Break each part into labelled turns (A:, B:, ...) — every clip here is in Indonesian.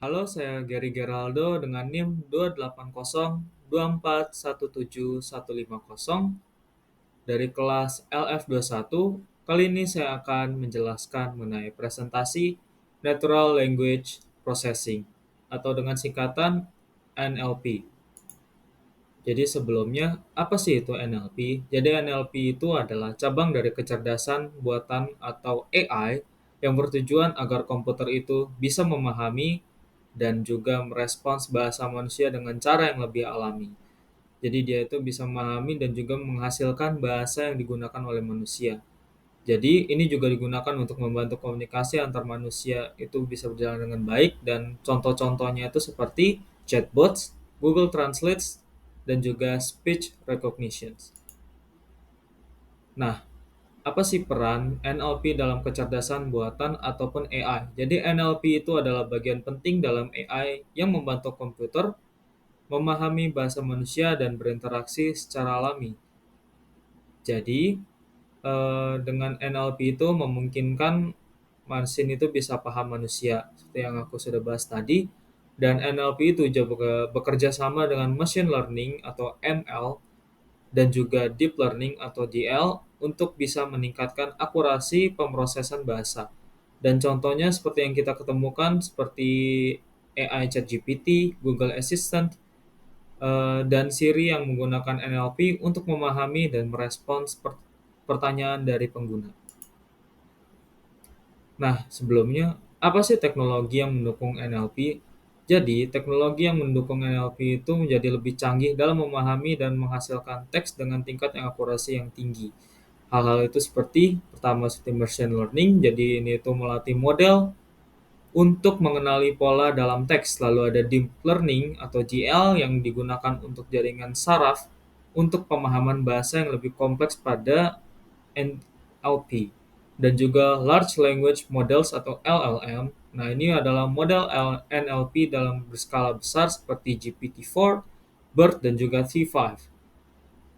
A: Halo, saya Gary Geraldo dengan NIM 28024175150 dari kelas LF21. Kali ini saya akan menjelaskan mengenai presentasi Natural Language Processing atau dengan singkatan NLP. Jadi sebelumnya, apa sih itu NLP? Jadi NLP itu adalah cabang dari kecerdasan buatan atau AI yang bertujuan agar komputer itu bisa memahami dan juga merespons bahasa manusia dengan cara yang lebih alami. Jadi dia itu bisa memahami dan juga menghasilkan bahasa yang digunakan oleh manusia. Jadi ini juga digunakan untuk membantu komunikasi antar manusia itu bisa berjalan dengan baik, dan contoh-contohnya itu seperti chatbots, Google Translate, dan juga speech recognition. Nah, apa sih peran NLP dalam kecerdasan buatan ataupun AI? Jadi NLP itu adalah bagian penting dalam AI yang membantu komputer memahami bahasa manusia dan berinteraksi secara alami. Jadi, dengan NLP itu memungkinkan mesin itu bisa paham manusia, seperti yang aku sudah bahas tadi, dan NLP itu juga bekerja sama dengan machine learning atau ML dan juga deep learning atau DL untuk bisa meningkatkan akurasi pemrosesan bahasa. Dan contohnya seperti yang kita ketemukan seperti AI ChatGPT, Google Assistant, dan Siri yang menggunakan NLP untuk memahami dan merespons pertanyaan dari pengguna. Nah, sebelumnya, apa sih teknologi yang mendukung NLP? Jadi, teknologi yang mendukung NLP itu menjadi lebih canggih dalam memahami dan menghasilkan teks dengan tingkat yang akurasi yang tinggi. Hal-hal itu seperti, pertama seperti machine learning, jadi ini itu melatih model untuk mengenali pola dalam teks. Lalu ada deep learning atau GL yang digunakan untuk jaringan saraf untuk pemahaman bahasa yang lebih kompleks pada NLP. Dan juga large language models atau LLM. Nah, ini adalah model NLP dalam berskala besar seperti GPT-4, BERT, dan juga T5.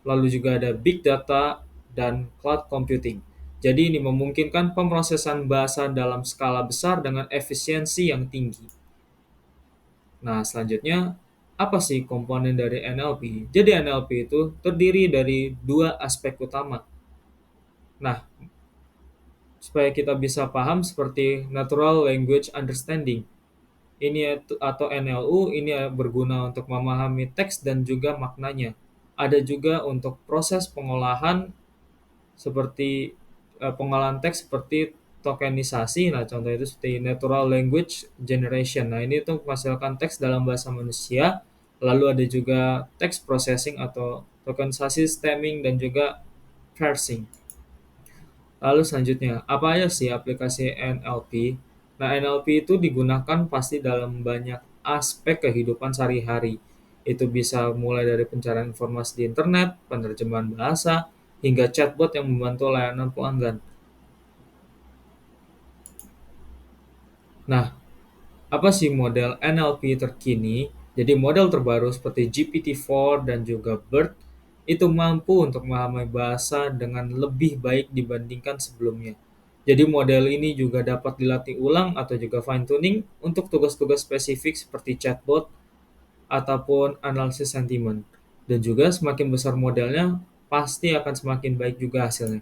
A: Lalu juga ada big data dan cloud computing. Jadi ini memungkinkan pemrosesan bahasa dalam skala besar dengan efisiensi yang tinggi. Nah, selanjutnya, apa sih komponen dari NLP? Jadi NLP itu terdiri dari dua aspek utama. Nah, supaya kita bisa paham seperti Natural Language Understanding. Ini atau NLU ini berguna untuk memahami teks dan juga maknanya. Ada juga untuk proses pengolahan seperti pengolahan teks seperti tokenisasi. Nah, contoh itu seperti natural language generation. Nah, ini tuh menghasilkan teks dalam bahasa manusia. Lalu ada juga text processing atau tokenisasi, stemming, dan juga parsing. Lalu selanjutnya, apa aja sih aplikasi NLP? Nah, NLP itu digunakan pasti dalam banyak aspek kehidupan sehari-hari. Itu bisa mulai dari pencarian informasi di internet, penerjemahan bahasa, hingga chatbot yang membantu layanan pelanggan. Nah, apa sih model NLP terkini? Jadi model terbaru seperti GPT-4 dan juga BERT itu mampu untuk memahami bahasa dengan lebih baik dibandingkan sebelumnya. Jadi model ini juga dapat dilatih ulang atau juga fine tuning untuk tugas-tugas spesifik seperti chatbot ataupun analisis sentimen. Dan juga semakin besar modelnya, pasti akan semakin baik juga hasilnya.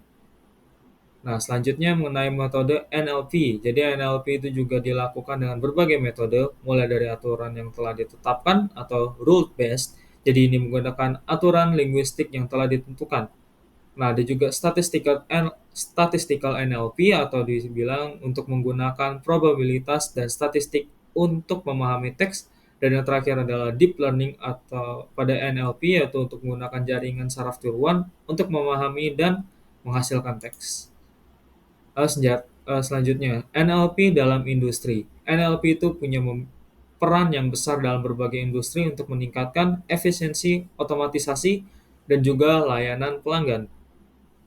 A: Nah, selanjutnya mengenai metode NLP. Jadi NLP itu juga dilakukan dengan berbagai metode, mulai dari aturan yang telah ditetapkan atau rule based. Jadi ini menggunakan aturan linguistik yang telah ditentukan. Nah, ada juga statistical NLP atau dibilang untuk menggunakan probabilitas dan statistik untuk memahami teks. Dan yang terakhir adalah deep learning atau pada NLP, yaitu untuk menggunakan jaringan saraf tiruan untuk memahami dan menghasilkan teks. Selanjutnya, NLP dalam industri. NLP itu punya peran yang besar dalam berbagai industri untuk meningkatkan efisiensi, otomatisasi, dan juga layanan pelanggan.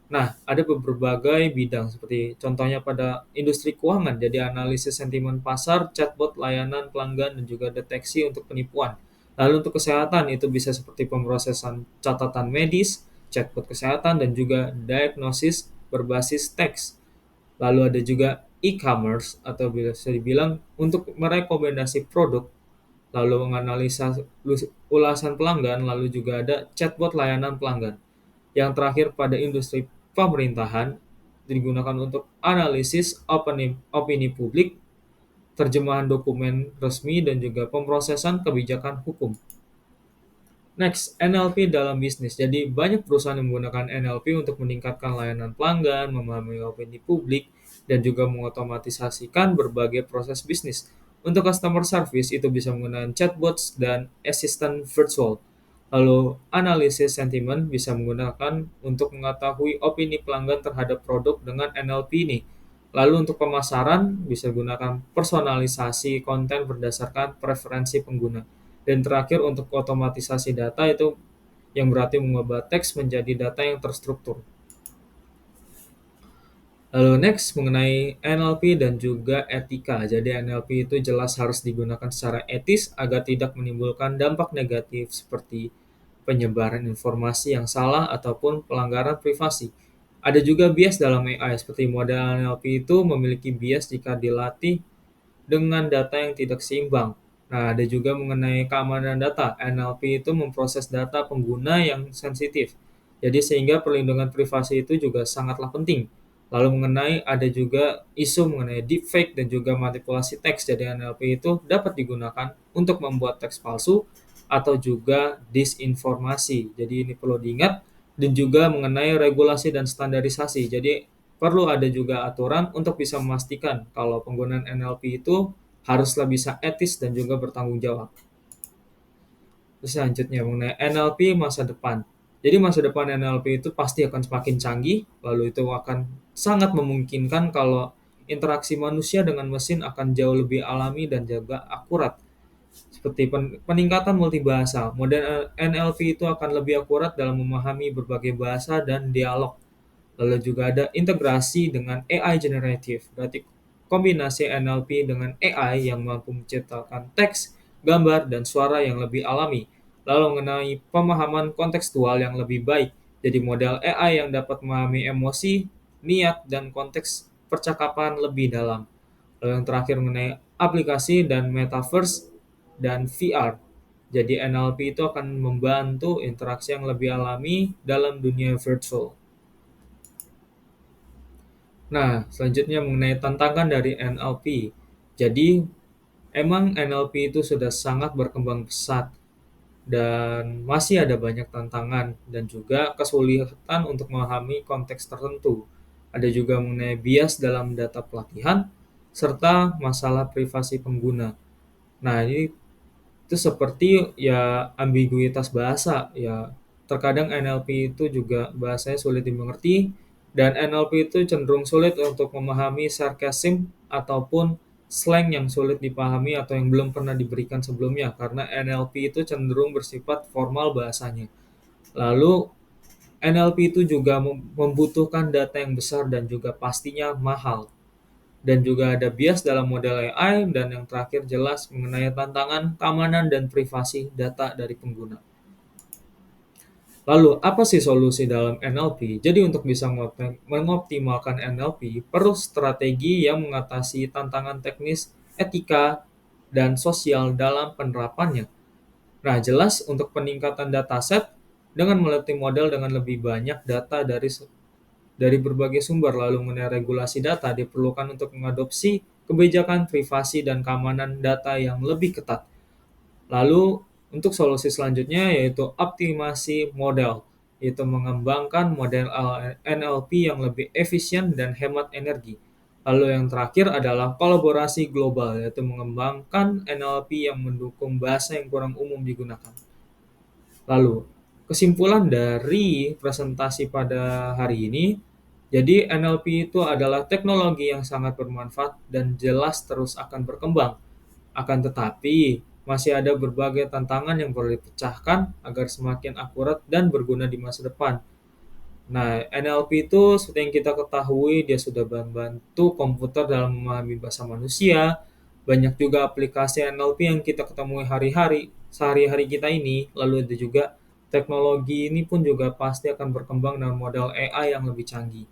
A: Nah, ada berbagai bidang seperti contohnya pada industri keuangan, jadi analisis sentimen pasar, chatbot layanan pelanggan, dan juga deteksi untuk penipuan. Lalu untuk kesehatan itu bisa seperti pemrosesan catatan medis, chatbot kesehatan, dan juga diagnosis berbasis teks. Lalu ada juga e-commerce atau bisa dibilang untuk merekomendasi produk, lalu menganalisa ulasan pelanggan, lalu juga ada chatbot layanan pelanggan. Yang terakhir pada industri pemerintahan digunakan untuk analisis opini publik, terjemahan dokumen resmi, dan juga pemrosesan kebijakan hukum. Next, NLP dalam bisnis. Jadi, banyak perusahaan yang menggunakan NLP untuk meningkatkan layanan pelanggan, memahami opini publik, dan juga mengotomatisasikan berbagai proses bisnis. Untuk customer service, itu bisa menggunakan chatbots dan asisten virtual. Lalu, analisis sentimen bisa menggunakan untuk mengetahui opini pelanggan terhadap produk dengan NLP ini. Lalu, untuk pemasaran, bisa gunakan personalisasi konten berdasarkan preferensi pengguna. Dan terakhir untuk otomatisasi data itu yang berarti mengubah teks menjadi data yang terstruktur. Lalu next mengenai NLP dan juga etika. Jadi NLP itu jelas harus digunakan secara etis agar tidak menimbulkan dampak negatif seperti penyebaran informasi yang salah ataupun pelanggaran privasi. Ada juga bias dalam AI seperti model NLP itu memiliki bias jika dilatih dengan data yang tidak seimbang. Nah, ada juga mengenai keamanan data. NLP itu memproses data pengguna yang sensitif. Jadi sehingga perlindungan privasi itu juga sangatlah penting. Lalu mengenai ada juga isu mengenai deepfake dan juga manipulasi teks. Jadi NLP itu dapat digunakan untuk membuat teks palsu atau juga disinformasi. Jadi ini perlu diingat dan juga mengenai regulasi dan standarisasi. Jadi perlu ada juga aturan untuk bisa memastikan kalau penggunaan NLP itu haruslah bisa etis dan juga bertanggung jawab. Terus selanjutnya mengenai NLP masa depan. Jadi masa depan NLP itu pasti akan semakin canggih, lalu itu akan sangat memungkinkan kalau interaksi manusia dengan mesin akan jauh lebih alami dan juga akurat. Seperti peningkatan multibahasa, model NLP itu akan lebih akurat dalam memahami berbagai bahasa dan dialog. Lalu juga ada integrasi dengan AI generatif, berarti kombinasi NLP dengan AI yang mampu menciptakan teks, gambar, dan suara yang lebih alami. Lalu mengenai pemahaman kontekstual yang lebih baik, jadi model AI yang dapat memahami emosi, niat, dan konteks percakapan lebih dalam. Lalu yang terakhir mengenai aplikasi dan metaverse dan VR. Jadi NLP itu akan membantu interaksi yang lebih alami dalam dunia virtual. Nah, selanjutnya mengenai tantangan dari NLP. Jadi, emang NLP itu sudah sangat berkembang pesat dan masih ada banyak tantangan dan juga kesulitan untuk memahami konteks tertentu. Ada juga mengenai bias dalam data pelatihan serta masalah privasi pengguna. Nah, ini itu seperti ya ambiguitas bahasa ya. Terkadang NLP itu juga bahasanya sulit dimengerti dan NLP itu cenderung sulit untuk memahami sarkasm ataupun slang yang sulit dipahami atau yang belum pernah diberikan sebelumnya karena NLP itu cenderung bersifat formal bahasanya. Lalu NLP itu juga membutuhkan data yang besar dan juga pastinya mahal. Dan juga ada bias dalam model AI, dan yang terakhir jelas mengenai tantangan keamanan dan privasi data dari pengguna. Lalu, apa sih solusi dalam NLP? Jadi untuk bisa mengoptimalkan NLP, perlu strategi yang mengatasi tantangan teknis, etika, dan sosial dalam penerapannya. Nah, jelas untuk peningkatan dataset dengan melatih model dengan lebih banyak data dari berbagai sumber, lalu mengenai regulasi data diperlukan untuk mengadopsi kebijakan privasi dan keamanan data yang lebih ketat. Lalu untuk solusi selanjutnya yaitu optimasi model, yaitu mengembangkan model NLP yang lebih efisien dan hemat energi. Lalu yang terakhir adalah kolaborasi global, yaitu mengembangkan NLP yang mendukung bahasa yang kurang umum digunakan. Lalu, kesimpulan dari presentasi pada hari ini, jadi NLP itu adalah teknologi yang sangat bermanfaat dan jelas terus akan berkembang. Akan tetapi, masih ada berbagai tantangan yang perlu dipecahkan agar semakin akurat dan berguna di masa depan. Nah, NLP itu seperti yang kita ketahui, dia sudah membantu komputer dalam memahami bahasa manusia. Banyak juga aplikasi NLP yang kita ketemui sehari-hari kita ini. Lalu ada juga teknologi ini pun juga pasti akan berkembang dengan model AI yang lebih canggih.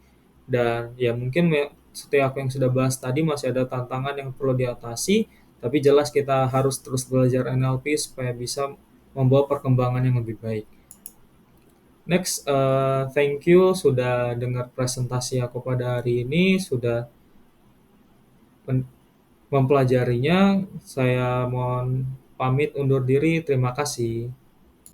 A: Dan ya mungkin seperti apa yang sudah bahas tadi, masih ada tantangan yang perlu diatasi, tapi jelas kita harus terus belajar NLP supaya bisa membawa perkembangan yang lebih baik. Next, thank you sudah dengar presentasi aku pada hari ini, sudah men mempelajarinya. Saya mohon pamit undur diri, terima kasih.